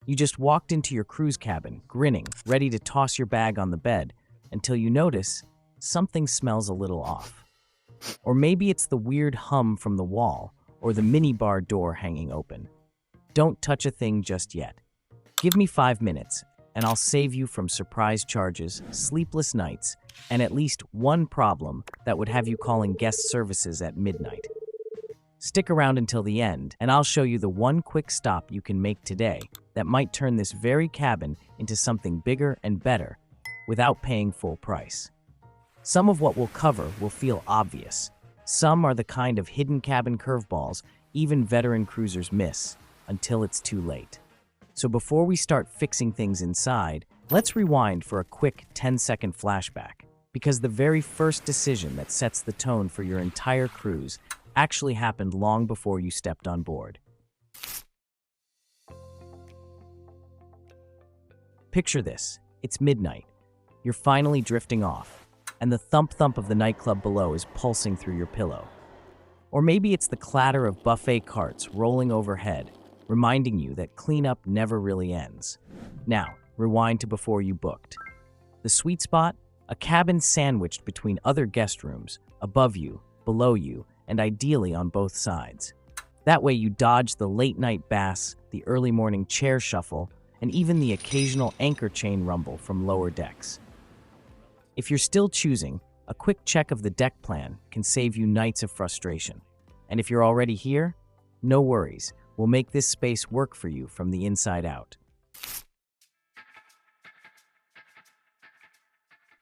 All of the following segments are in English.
You just walked into your cruise cabin, grinning, ready to toss your bag on the bed, until you notice something smells a little off. Or maybe it's the weird hum from the wall, or the minibar door hanging open. Don't touch a thing just yet. Give me 5 minutes, and I'll save you from surprise charges, sleepless nights, and at least one problem that would have you calling guest services at midnight. Stick around until the end, and I'll show you the one quick stop you can make today that might turn this very cabin into something bigger and better without paying full price. Some of what we'll cover will feel obvious. Some are the kind of hidden cabin curveballs even veteran cruisers miss until it's too late. So before we start fixing things inside, let's rewind for a quick 10-second flashback, because the very first decision that sets the tone for your entire cruise actually happened long before you stepped on board. Picture this. It's midnight. You're finally drifting off, and the thump-thump of the nightclub below is pulsing through your pillow. Or maybe it's the clatter of buffet carts rolling overhead, reminding you that cleanup never really ends. Now, rewind to before you booked. The sweet spot? A cabin sandwiched between other guest rooms, above you, below you, and ideally on both sides. That way you dodge the late-night bass, the early morning chair shuffle, and even the occasional anchor chain rumble from lower decks. If you're still choosing, a quick check of the deck plan can save you nights of frustration. And if you're already here, no worries, we'll make this space work for you from the inside out.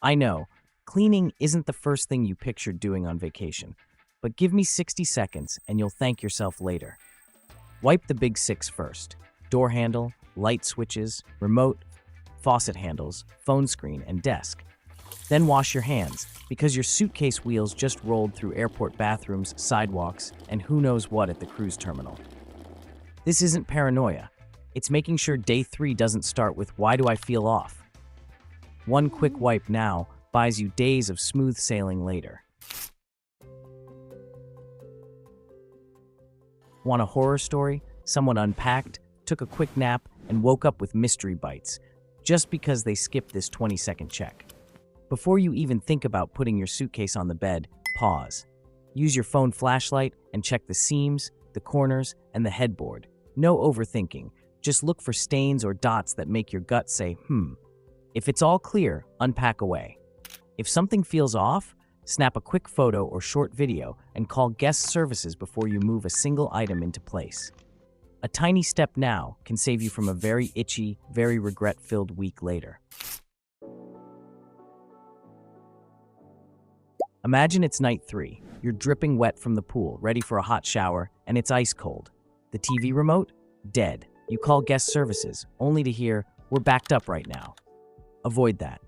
I know, cleaning isn't the first thing you pictured doing on vacation, but give me 60 seconds and you'll thank yourself later. Wipe the big six first: door handle, light switches, remote, faucet handles, phone screen, and desk. Then wash your hands, because your suitcase wheels just rolled through airport bathrooms, sidewalks, and who knows what at the cruise terminal. This isn't paranoia. It's making sure day 3 doesn't start with "why do I feel off?" One quick wipe now buys you days of smooth sailing later. Want a horror story? Someone unpacked, took a quick nap, and woke up with mystery bites, just because they skipped this 20-second check. Before you even think about putting your suitcase on the bed, pause. Use your phone flashlight and check the seams, the corners, and the headboard. No overthinking. Just look for stains or dots that make your gut say, If it's all clear, unpack away. If something feels off, snap a quick photo or short video and call guest services before you move a single item into place. A tiny step now can save you from a very itchy, very regret-filled week later. Imagine it's night 3. You're dripping wet from the pool, ready for a hot shower, and it's ice cold. The TV remote? Dead. You call guest services, only to hear, "We're backed up right now." Avoid that.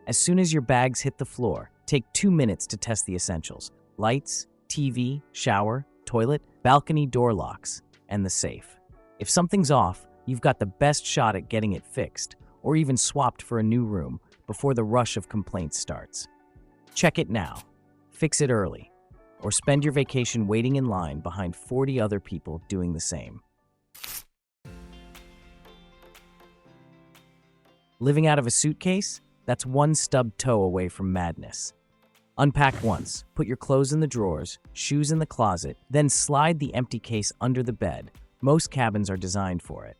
As soon as your bags hit the floor, take 2 minutes to test the essentials: lights, TV, shower, toilet, balcony door locks, and the safe. If something's off, you've got the best shot at getting it fixed, or even swapped for a new room before the rush of complaints starts. Check it now. Fix it early, or spend your vacation waiting in line behind 40 other people doing the same. Living out of a suitcase? That's one stubbed toe away from madness. Unpack once, put your clothes in the drawers, shoes in the closet, then slide the empty case under the bed. Most cabins are designed for it.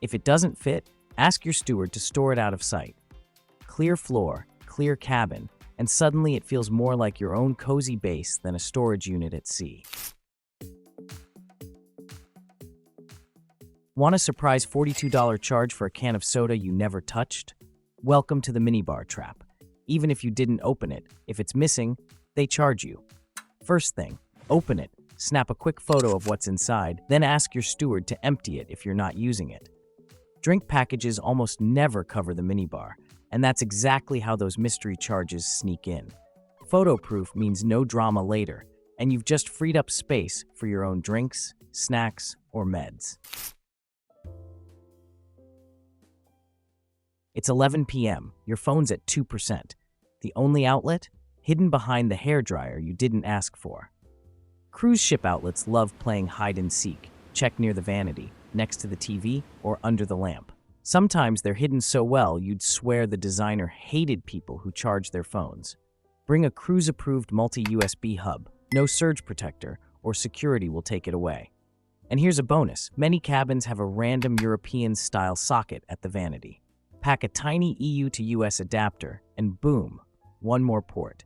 If it doesn't fit, ask your steward to store it out of sight. Clear floor, clear cabin, and suddenly it feels more like your own cozy base than a storage unit at sea. Want a surprise $42 charge for a can of soda you never touched? Welcome to the minibar trap. Even if you didn't open it, if it's missing, they charge you. First thing, open it, snap a quick photo of what's inside, then ask your steward to empty it if you're not using it. Drink packages almost never cover the minibar, and that's exactly how those mystery charges sneak in. Photo proof means no drama later, and you've just freed up space for your own drinks, snacks, or meds. It's 11 p.m., your phone's at 2%. The only outlet? Hidden behind the hairdryer you didn't ask for. Cruise ship outlets love playing hide and seek. Check near the vanity, next to the TV, or under the lamp. Sometimes they're hidden so well you'd swear the designer hated people who charge their phones. Bring a cruise-approved multi-USB hub, no surge protector, or security will take it away. And here's a bonus. Many cabins have a random European-style socket at the vanity. Pack a tiny EU to US adapter, and boom, one more port.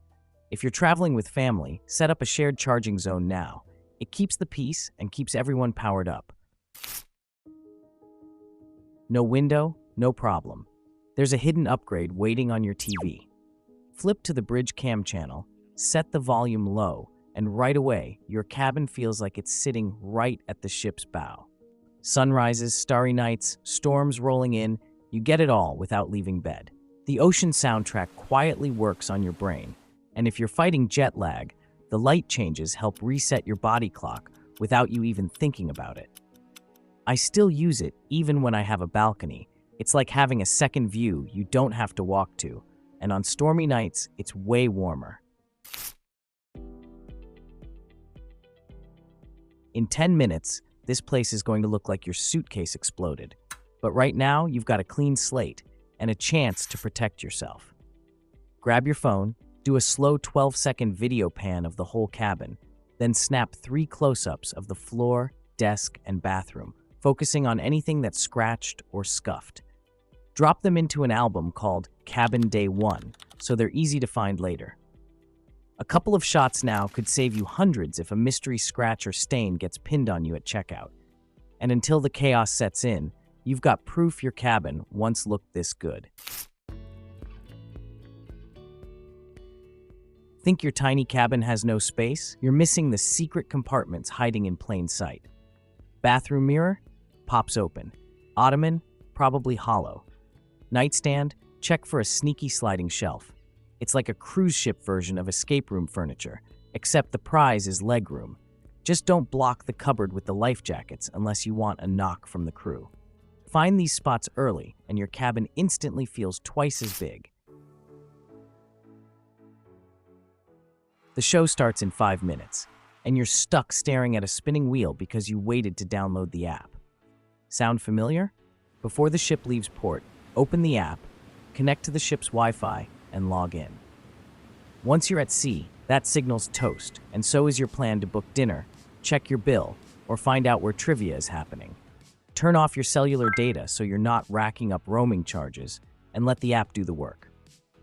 If you're traveling with family, set up a shared charging zone now. It keeps the peace and keeps everyone powered up. No window? No problem. There's a hidden upgrade waiting on your TV. Flip to the bridge cam channel, set the volume low, and right away, your cabin feels like it's sitting right at the ship's bow. Sunrises, starry nights, storms rolling in, you get it all without leaving bed. The ocean soundtrack quietly works on your brain, and if you're fighting jet lag, the light changes help reset your body clock without you even thinking about it. I still use it even when I have a balcony. It's like having a second view you don't have to walk to, and on stormy nights, it's way warmer. In 10 minutes, this place is going to look like your suitcase exploded. But right now, you've got a clean slate and a chance to protect yourself. Grab your phone, do a slow 12-second video pan of the whole cabin, then snap 3 close-ups of the floor, desk, and bathroom, focusing on anything that's scratched or scuffed. Drop them into an album called Cabin Day 1, so they're easy to find later. A couple of shots now could save you hundreds if a mystery scratch or stain gets pinned on you at checkout. And until the chaos sets in, you've got proof your cabin once looked this good. Think your tiny cabin has no space? You're missing the secret compartments hiding in plain sight. Bathroom mirror? Pops open. Ottoman? Probably hollow. Nightstand? Check for a sneaky sliding shelf. It's like a cruise ship version of escape room furniture, except the prize is legroom. Just don't block the cupboard with the life jackets unless you want a knock from the crew. Find these spots early, and your cabin instantly feels twice as big. The show starts in 5 minutes, and you're stuck staring at a spinning wheel because you waited to download the app. Sound familiar? Before the ship leaves port, open the app, connect to the ship's Wi-Fi, and log in. Once you're at sea, that signal's toast, and so is your plan to book dinner, check your bill, or find out where trivia is happening. Turn off your cellular data so you're not racking up roaming charges, and let the app do the work.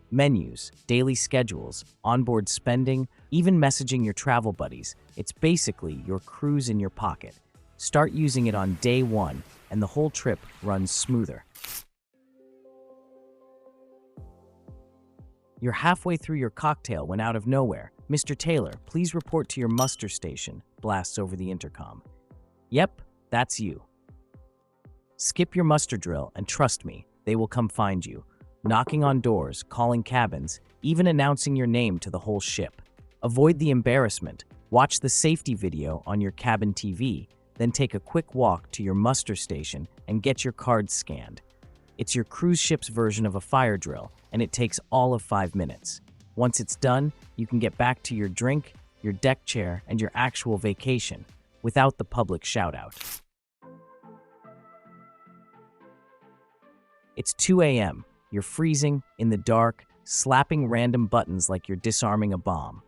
Menus, daily schedules, onboard spending, even messaging your travel buddies, it's basically your cruise in your pocket. Start using it on day 1, and the whole trip runs smoother. You're halfway through your cocktail when out of nowhere, "Mr. Taylor, please report to your muster station," blasts over the intercom. Yep, that's you. Skip your muster drill and trust me, they will come find you, knocking on doors, calling cabins, even announcing your name to the whole ship. Avoid the embarrassment, watch the safety video on your cabin TV, then take a quick walk to your muster station and get your card scanned. It's your cruise ship's version of a fire drill, and it takes all of 5 minutes. Once it's done, you can get back to your drink, your deck chair, and your actual vacation, without the public shout-out. It's 2 a.m., you're freezing, in the dark, slapping random buttons like you're disarming a bomb.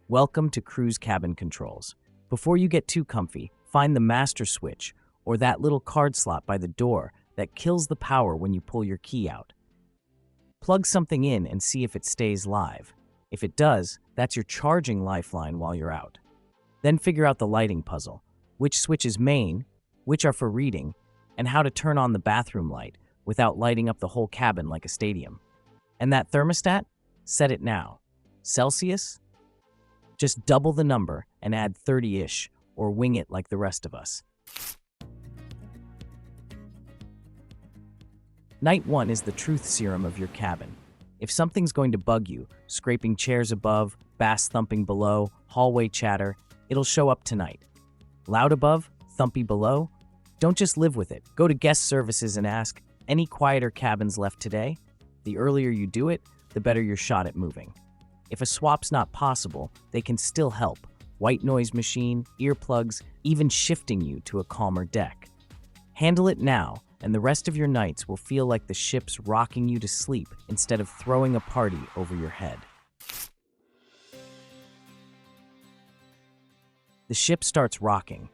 Welcome to Cruise Cabin Controls. Before you get too comfy, find the master switch, or that little card slot by the door that kills the power when you pull your key out. Plug something in and see if it stays live. If it does, that's your charging lifeline while you're out. Then figure out the lighting puzzle. Which switch is main, which are for reading, and how to turn on the bathroom light without lighting up the whole cabin like a stadium. And that thermostat? Set it now. Celsius? Just double the number and add 30-ish, or wing it like the rest of us. Night 1 is the truth serum of your cabin. If something's going to bug you, scraping chairs above, bass thumping below, hallway chatter, it'll show up tonight. Loud above, thumpy below? Don't just live with it. Go to guest services and ask, "Any quieter cabins left today?" The earlier you do it, the better your shot at moving. If a swap's not possible, they can still help. White noise machine, earplugs, even shifting you to a calmer deck. Handle it now, and the rest of your nights will feel like the ship's rocking you to sleep instead of throwing a party over your head. The ship starts rocking.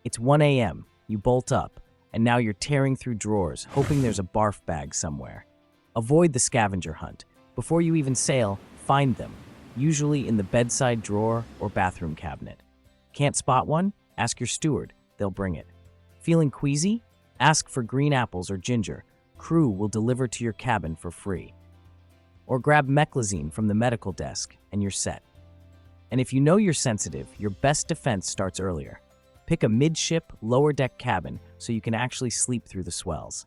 It's 1 a.m., you bolt up, and now you're tearing through drawers, hoping there's a barf bag somewhere. Avoid the scavenger hunt. Before you even sail, find them, usually in the bedside drawer or bathroom cabinet. Can't spot one? Ask your steward. They'll bring it. Feeling queasy? Ask for green apples or ginger. Crew will deliver to your cabin for free. Or grab meclizine from the medical desk and you're set. And if you know you're sensitive, your best defense starts earlier. Pick a midship, lower deck cabin so you can actually sleep through the swells.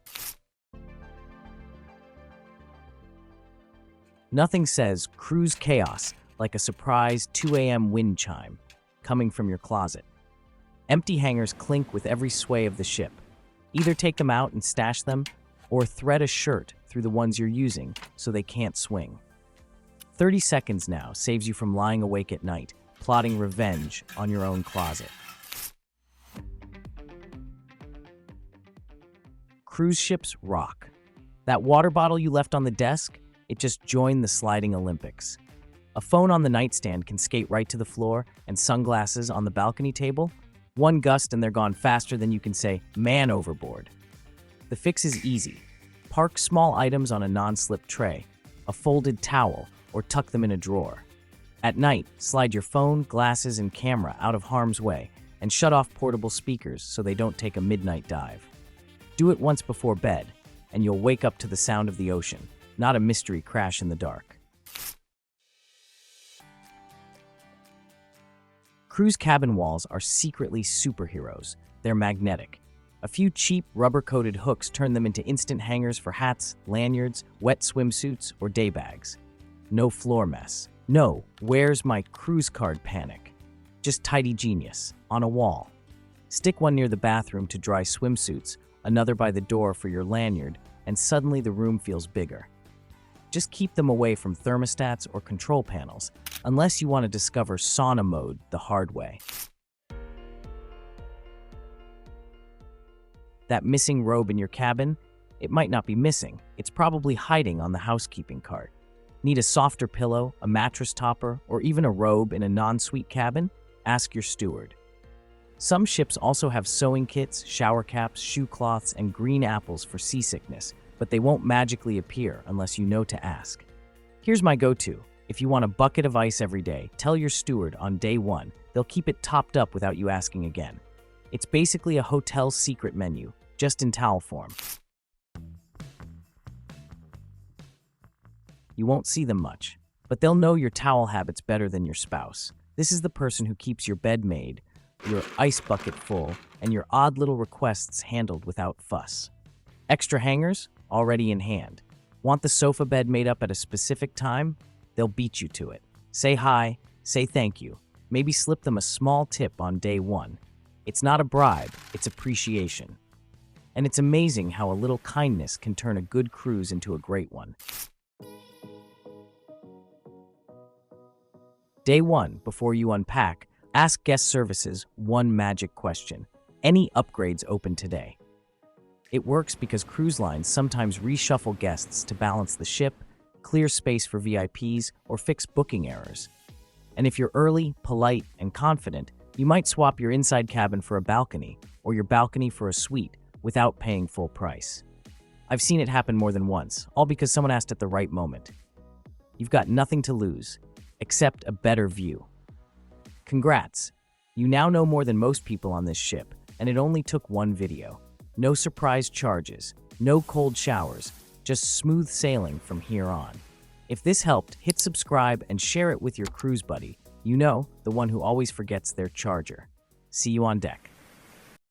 Nothing says cruise chaos like a surprise 2 a.m. wind chime coming from your closet. Empty hangers clink with every sway of the ship. Either take them out and stash them, or thread a shirt through the ones you're using so they can't swing. 30 seconds now saves you from lying awake at night, plotting revenge on your own closet. Cruise ships rock. That water bottle you left on the desk? It just joined the sliding Olympics. A phone on the nightstand can skate right to the floor, and sunglasses on the balcony table? One gust and they're gone faster than you can say, man overboard. The fix is easy. Park small items on a non-slip tray, a folded towel, or tuck them in a drawer. At night, slide your phone, glasses, and camera out of harm's way, and shut off portable speakers so they don't take a midnight dive. Do it once before bed, and you'll wake up to the sound of the ocean, not a mystery crash in the dark. Cruise cabin walls are secretly superheroes. They're magnetic. A few cheap, rubber-coated hooks turn them into instant hangers for hats, lanyards, wet swimsuits, or day bags. No floor mess. No, where's my cruise card panic? Just tidy genius, on a wall. Stick one near the bathroom to dry swimsuits, another by the door for your lanyard, and suddenly the room feels bigger. Just keep them away from thermostats or control panels, unless you want to discover sauna mode the hard way. That missing robe in your cabin? It might not be missing. It's probably hiding on the housekeeping cart. Need a softer pillow, a mattress topper, or even a robe in a non-suite cabin? Ask your steward. Some ships also have sewing kits, shower caps, shoe cloths, and green apples for seasickness, but they won't magically appear unless you know to ask. Here's my go-to. If you want a bucket of ice every day, tell your steward on day 1. They'll keep it topped up without you asking again. It's basically a hotel secret menu, just in towel form. You won't see them much, but they'll know your towel habits better than your spouse. This is the person who keeps your bed made, your ice bucket full, and your odd little requests handled without fuss. Extra hangers? Already in hand. Want the sofa bed made up at a specific time? They'll beat you to it. Say hi, say thank you. Maybe slip them a small tip on day 1. It's not a bribe, it's appreciation. And it's amazing how a little kindness can turn a good cruise into a great one. Day 1, before you unpack, ask guest services one magic question. Any upgrades open today? It works because cruise lines sometimes reshuffle guests to balance the ship, clear space for VIPs, or fix booking errors. And if you're early, polite, and confident, you might swap your inside cabin for a balcony, or your balcony for a suite, without paying full price. I've seen it happen more than once, all because someone asked at the right moment. You've got nothing to lose, except a better view. Congrats! You now know more than most people on this ship, and it only took one video. No surprise charges, no cold showers, just smooth sailing from here on. If this helped, hit subscribe and share it with your cruise buddy. You know, the one who always forgets their charger. See you on deck.